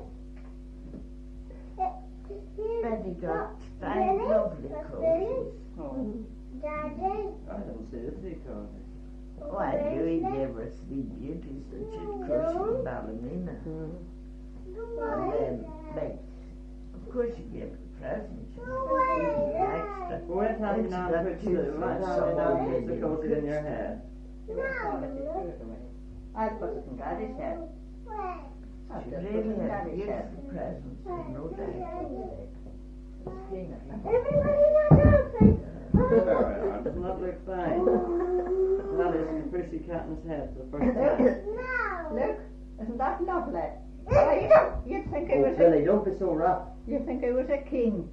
Betty got five lovely cozies. Oh. Daddy. I didn't see the three cozies. Why, Louis gave her three beauties that she'd crush in Ballymena. And then, like, of course you gave her presents. Extra. Well, wait till you now Extra put two the, for wait till you someone now put maybe the who cozy in could your head. You won't call it, you threw it away. I'll put it in Daddy's head. I'll She just put it really in had Daddy's head. beautiful presents, there's no doubt. Everybody in that airplane. Doesn't that look fine? That is the pussycat in his head for the first time. No. Look, isn't that lovely? You'd think it Oh, was Billy, don't be so rough. you'd think it was a king.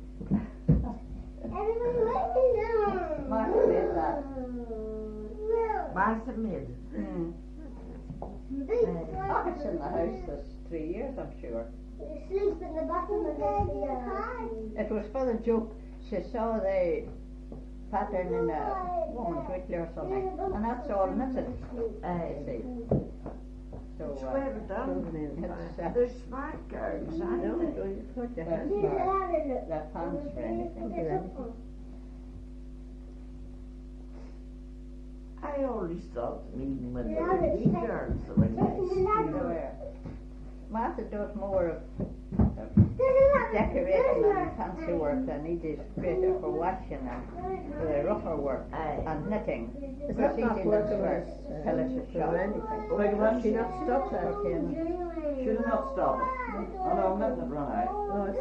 Everybody let me down. Martha did that. Martha made it. Oh, it's in the house this 3 years, I'm sure. You sleep in the bottom of the It was for the joke. She saw the pattern in a woman's weekly or something, and that's all knitted. You see. So, It's well done. it's, They're smart girls, aren't No, they? don't put your that's hands not their pants for anything. I always thought even when they were wee girls they were nice. They were. Martha does more of decorating and fancy work than he does greater for washing and for the rougher work Aye. and knitting. Is Because that he not didn't working work with pellets of shop. Beg your She not stop that. Should have not stopped it. Oh no, I'm letting it run out. Oh, it's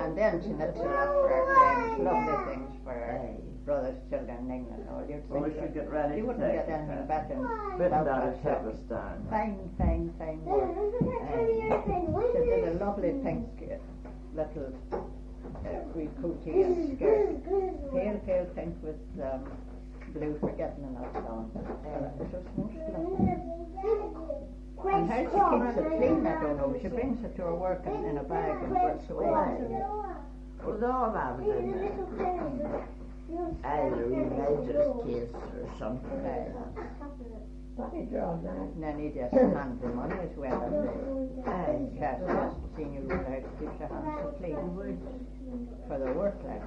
And then she knits a lot for her friends, lovely things for her Aye. brothers, children, and England. All you'd Well, we think should that get ready you to wouldn't take get it. anything better Bitten without down that and shop. take us down. Fine work. She did a lovely pink little wee coatee and skirt. Pale pink with blue forgetting and that on. It was most lovely. And how she keeps it clean, I don't know. She brings it to her work in a bag and works away. With all of them, either a major's case or something. funny drawn that. And then he just hand the money as well as the Aye. cash just senior route out keeps her hands so clean for the work like.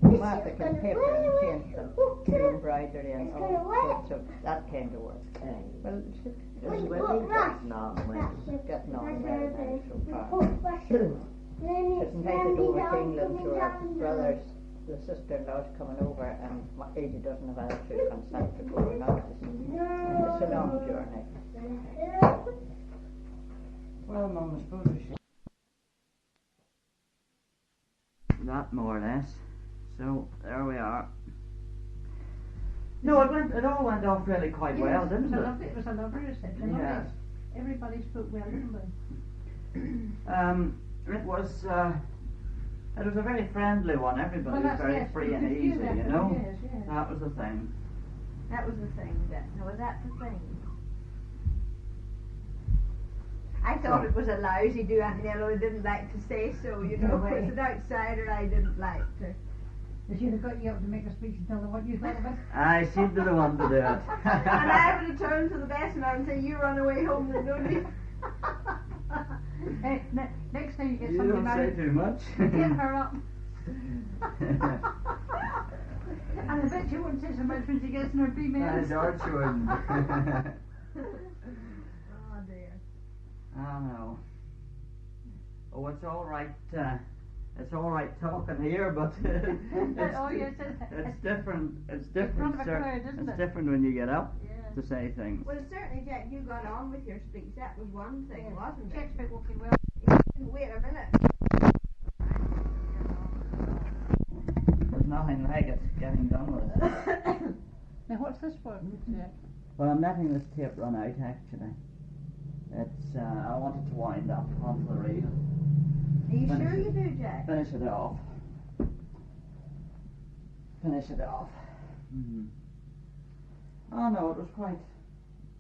Martha can paper and paint them, do embroidery and all sorts of that kind of work. Aye. Well, she's Just when he gets on with getting on well now so far. She's invited over to England to her brothers. The sister-in-law's coming over and Ada doesn't have actual consent to go or not. It's a long journey. Well, Mum, suppose we should. That more or less. So there we are. No, it all went off really quite well, didn't it? It was a lovely reception. Yes. Everybody spoke well, didn't they? It was a very friendly one. Everybody was very free and easy, you know. Yes, yes. That was the thing. That was the thing, Jack. Now, was that the thing? I thought it was a lousy do, and I didn't like to say so, you know. As an outsider, I didn't like to. They should have got you up to make a speech and tell them what you thought of it. I seemed to the one to do it. And I would have turned to the best man and say, "You run away home, there's no need." Hey, next time you get You somebody don't say married, too much. get her up. And I bet she wouldn't say so much when she gets in her females. George wouldn't. Oh dear. Oh no. Oh, it's all right. It's all right talking here, but Oh, yes, it's different. It's front different. of a sir. crowd, isn't It's it? different when you get up Yeah. to say things. Well, certainly, Jack, you got on with your speech. That was one thing, wasn't it? Jack's been walking well. Wait a minute. There's nothing like it getting done with it. Now, what's this for, Jack? Well, I'm letting this tape run out actually. It's I want it to wind up onto the reel. Are you Finish sure it. you do, Jack? Finish it off. Finish it off. Mm-hmm. Oh no, it was quite.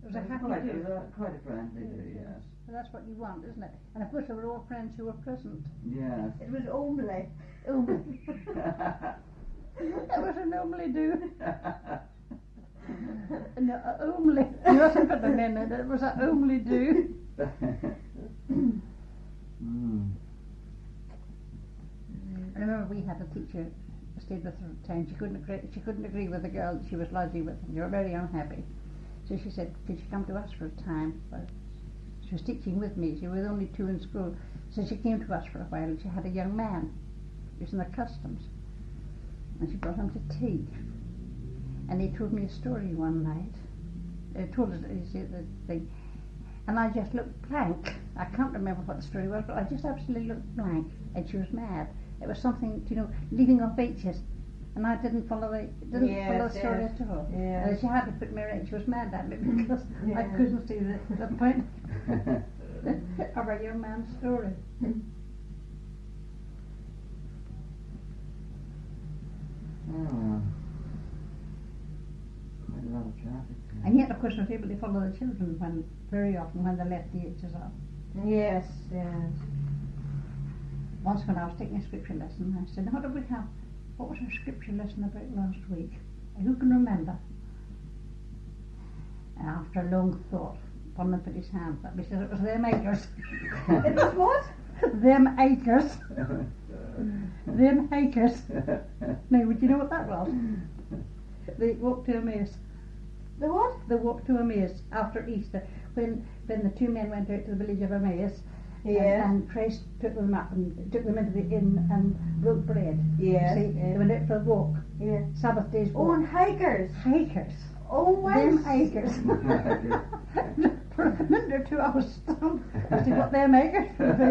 It was a happy quite, do. It was quite a friendly do, yes. Well, that's what you want, isn't it? And of course, they were all friends who were present. Yes. It was only. It was an homely do. No, homely. You wasn't put them in it. It was a homely do. I remember we had a teacher who stayed with her at the time. She couldn't agree with the girl that she was lodging with, and they were very unhappy. So she said, could she come to us for a time? But she was teaching with me. She was only 2 in school. So she came to us for a while, and she had a young man. He was in the customs. And she brought him to tea. And he told me a story one night. He told us the thing. And I just looked blank. I can't remember what the story was, but I just absolutely looked blank. And she was mad. It was something, leaving off H's. And I didn't follow the story at all. Yes. And she had to put me right. She was mad at me because I couldn't see the point of a young man's story. Oh. Quite a lot of traffic. And yet, of course, I was able to follow the children very often when they left the H's off. Yes, yes. Once when I was taking a scripture lesson, I said, what was our scripture lesson about last week? Who can remember? And after a long thought, one man put his hand up. He said, it was them acres. It was what? Them acres. Them acres. Now, would you know what that was? They walked to Emmaus. The what? They walked to Emmaus after Easter, when the 2 men went out to the village of Emmaus. Yes. And Christ took them up and took them into the inn and broke bread. Yes. See, they went out for a walk. Yes. Sabbath day's Oh, walk. and hikers. Hikers. Oh, Them acres. For a minute or two I was stunned as to what them acres would be.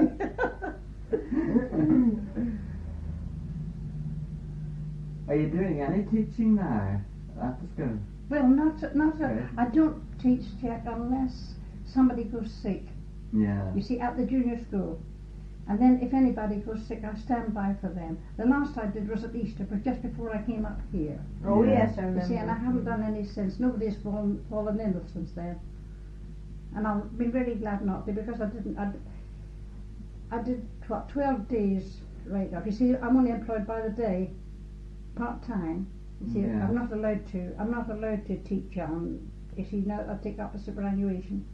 Are you doing any teaching now after school? Well, not Okay. I don't teach, Jack, unless somebody goes sick. Yeah. You see, at the junior school. And then if anybody goes sick, I stand by for them. The last I did was at Easter, but just before I came up here. Oh, Yeah. yes, I You remember. see, and I haven't done any since. Nobody's fallen in with since then. And I've been very glad not to, because I did 12 days right up. You see, I'm only employed by the day, part-time. You see, Yeah. I'm not allowed to teach on, you see, now I take up a superannuation.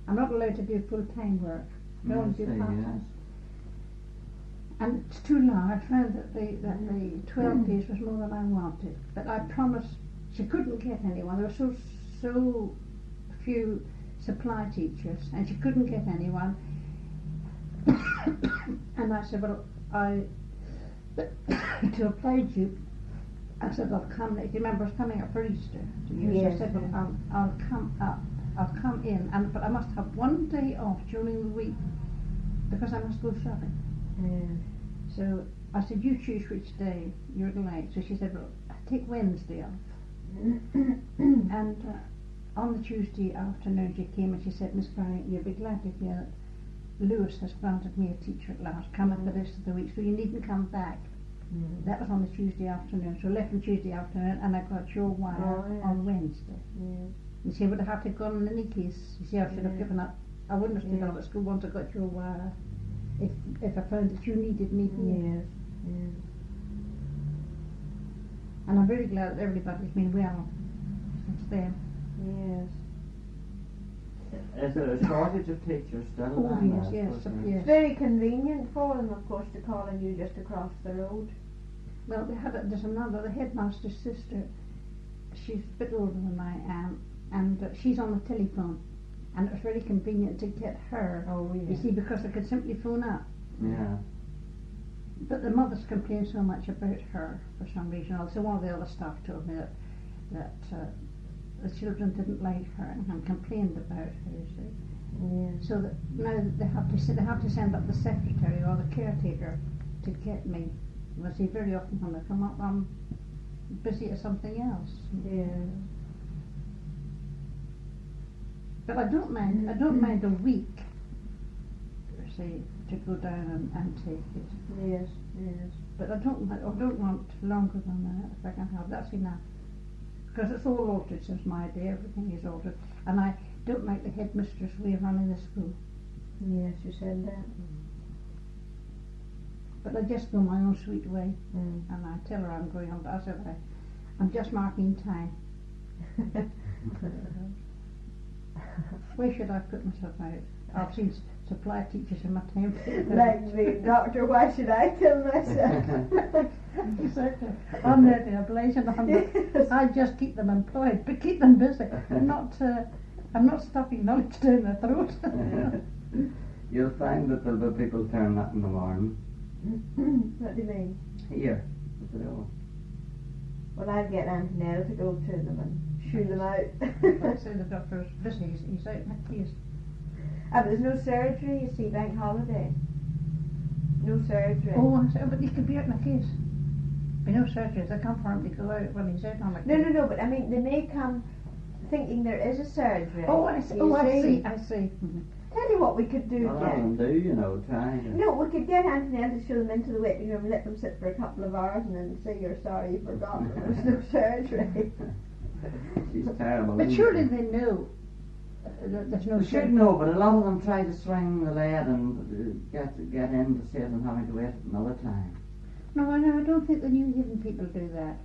I'm not allowed to do full-time work. I only do part-time. Yes. And it's too long. I found that the 12 days was more than I wanted. But I promised she couldn't get anyone. There were so few supply teachers, and she couldn't get anyone. And I said, well, to oblige you, I said, I'll come. If you remember, it's coming up for Easter. So Yes, I said, well, I'll come up. I'll come in, but I must have one day off during the week because I must go shopping. So I said, you choose which day you'd like. So she said, well, take Wednesday off. And on the Tuesday afternoon she came and she said, Miss Bryant, you'll be glad to hear that Lewis has granted me a teacher at last. Come at the rest of the week, so you needn't come back. That was on the Tuesday afternoon. So I left on Tuesday afternoon and I got your wire on Wednesday. You see, I would have to have gone in any case. You see, I should have given up. I wouldn't have stayed on at school once I got your wire. If I found that you needed me here. And I'm very glad that everybody's been well since then. Is there a shortage of teachers still? Oh, yes. It's very convenient for them, of course, to call on you just across the road. Well, there's another, the headmaster's sister. She's a bit older than I am, and she's on the telephone. And it was very convenient to get her. You see, because I could simply phone up. But the mothers complained so much about her for some reason. Also, one of the other staff told me that the children didn't like her and complained about her. You see, so that now they have to send up the secretary or the caretaker to get me. You see, very often when I come up, I'm busy at something else. But I don't mind. I don't mind a week, say, to go down and take it. But I don't want longer than that. If I can have, that's enough. Because it's all altered since my day. Everything is altered, and I don't like the headmistress' way of running the school. Yes, you said that. But I just go my own sweet way, and I tell her I'm going on. But I said I'm just marking time. Where should I put myself out? I've seen supply teachers in my time. Like the doctor, why should I kill myself? Exactly. I'm there to oblige them. I just keep them employed, but keep them busy. I'm not stuffing knowledge down their throat. You'll find that there'll be people turning up in the morning. What do you mean? Here, at the door. Well, I'd get Antonella to go to them and shoo them out. I say the doctor's busy. He's out in a case. But there's no surgery, you see, bank holiday. No surgery. Oh, but he could be out in a case. Be no surgery. They come for him to go out when he's out on a case. No, but I mean, they may come thinking there is a surgery. Oh, I see. I see. Tell you what we could do, Well, Jack. try. No, we could get Antonella to show them into the waiting room, let them sit for a couple of hours and then say you're sorry you forgot there was no surgery. She's terrible. But surely they know that there's no They surgery. should know, but a lot of them try to swing the lead and get in to save them having to wait another time. No, I don't think the New Haven people do that.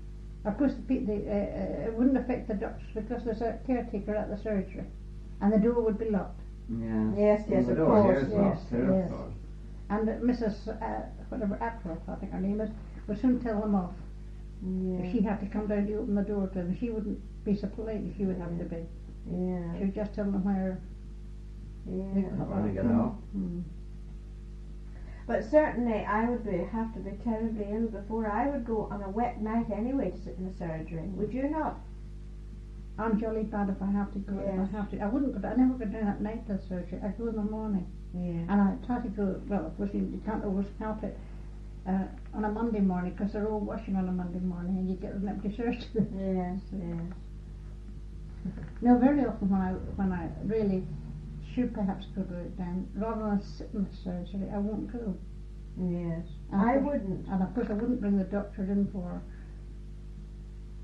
Of course, it wouldn't affect the doctors because there's a caretaker at the surgery, and the door would be locked. Yes, the of door course. here is locked too, of course. And Mrs. Whatever Atworth, I think her name is, would soon tell them off. If she had to come down to open the door to them, she wouldn't be so polite as she would have to be. She would just tell them where. Where to get off. But certainly I would have to be terribly ill before I would go on a wet night anyway to sit in the surgery. Would you not? I'm jolly bad if I have to go. If I have to, I wouldn't go. I never go down at night to the surgery. I go in the morning, and I try to go. Well, of course you can't always help it on a Monday morning because they're all washing on a Monday morning, and you get them empty surgery. Yes. No, very often when I really should perhaps go to it then, rather than sit in the surgery, I won't go. Yes. And I wouldn't. And of course I wouldn't bring the doctor in for,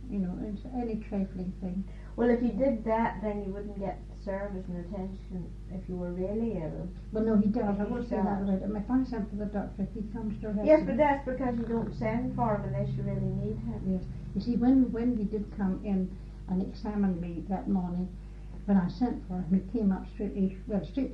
any trifling thing. Well, if you did that, then you wouldn't get service and attention if you were really ill. Well, no, he does. I will say that about him. If I send for the doctor, he comes directly. Yes, but that's because you don't send for him unless you really need him. Yes. You see, when he did come in and examined me that morning, when I sent for him, he came up straight he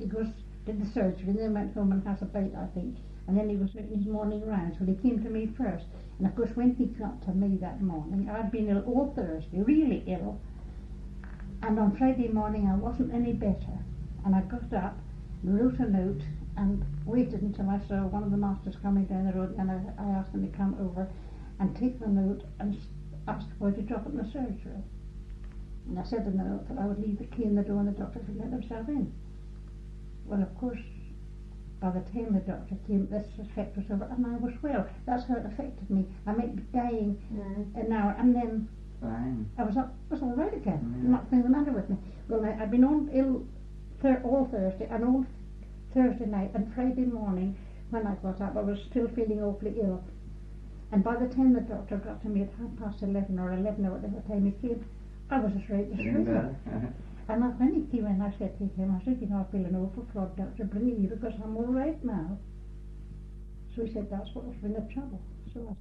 goes, did the surgery, and then went home and has a bite, I think. And then he was making his morning rounds. Well, he came to me first. And of course, when he got to me that morning, I'd been ill all Thursday, really ill. And on Friday morning, I wasn't any better. And I got up, wrote a note, and waited until I saw one of the masters coming down the road. And I asked him to come over and take the note and ask the boy to drop it in the surgery. And I said in the note that I would leave the key in the door and the doctor could let himself in. Well, of course, by the time the doctor came, this effect was over, and I was well. That's how it affected me. I might be dying an hour, and then I was all right again. Nothing the matter with me. Well, I'd been on ill all Thursday and all Thursday night, and Friday morning when I got up, I was still feeling awfully ill. And by the time the doctor got to me at 11:30 or 11 or whatever time he came, I was as right as shrink. And when he came in, I said to him, I said, you know, I feel an awful flawed, doctor, bring you because I'm all right now. So he said, that's what was been the trouble. So I